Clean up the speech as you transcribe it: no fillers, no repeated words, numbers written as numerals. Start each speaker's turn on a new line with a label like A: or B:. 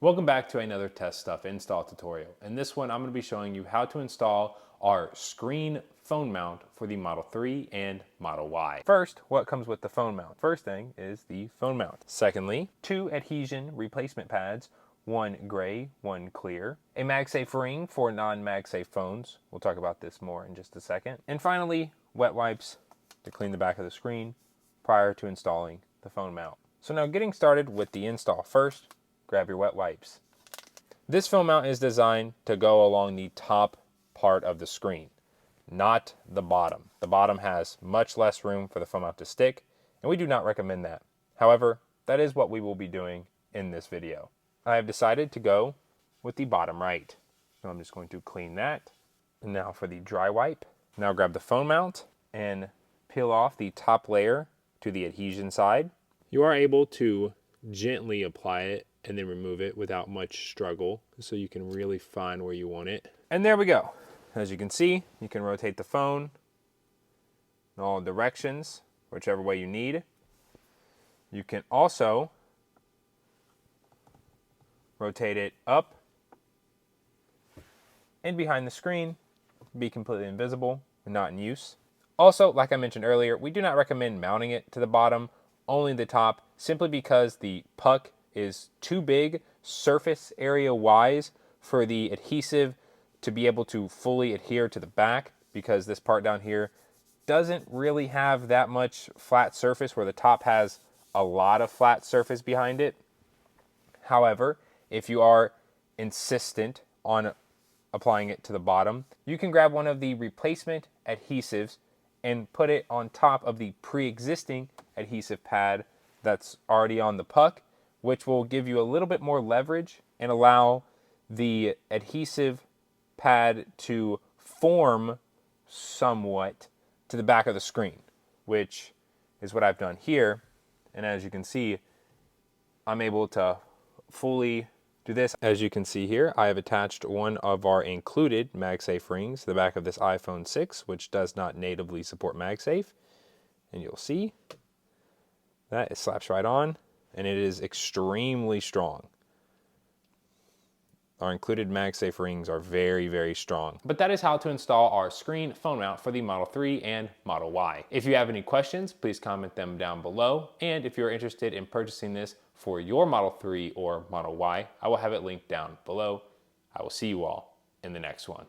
A: Welcome back to another Tesstuff install tutorial. In this one, I'm going to be showing you how to install our screen phone mount for the Model 3 and Model Y. First, what comes with the phone mount? First thing is the phone mount. Secondly, 2 adhesion replacement pads, one gray, one clear. A MagSafe ring for non-MagSafe phones. We'll talk about this more in just a second. And finally, wet wipes to clean the back of the screen prior to installing the phone mount. So now getting started with the install. First, grab your wet wipes. This phone mount is designed to go along the top part of the screen, not the bottom. The bottom has much less room for the phone mount to stick, and we do not recommend that. However, that is what we will be doing in this video. I have decided to go with the bottom right. So I'm just going to clean that. And now for the dry wipe. Now grab the phone mount and peel off the top layer to the adhesion side. You are able to gently apply it and then remove it without much struggle, so you can really find where you want it. And there we go. As you can see, you can rotate the phone in all directions, whichever way you need. You can also rotate it up and behind the screen, be completely invisible and not in use. Also, like I mentioned earlier, we do not recommend mounting it to the bottom, only the top, simply because the puck is too big surface area wise for the adhesive to be able to fully adhere to the back, because this part down here doesn't really have that much flat surface where the top has a lot of flat surface behind it. However, if you are insistent on applying it to the bottom, you can grab one of the replacement adhesives and put it on top of the pre-existing adhesive pad that's already on the puck, which will give you a little bit more leverage and allow the adhesive pad to form somewhat to the back of the screen, which is what I've done here. And as you can see, I'm able to fully do this. As you can see here, I have attached one of our included MagSafe rings to the back of this iPhone 6, which does not natively support MagSafe. And you'll see that it slaps right on, and it is extremely strong. Our included MagSafe rings are very, very strong. But that is how to install our screen phone mount for the Model 3 and Model Y. If you have any questions, please comment them down below. And if you're interested in purchasing this for your Model 3 or Model Y, I will have it linked down below. I will see you all in the next one.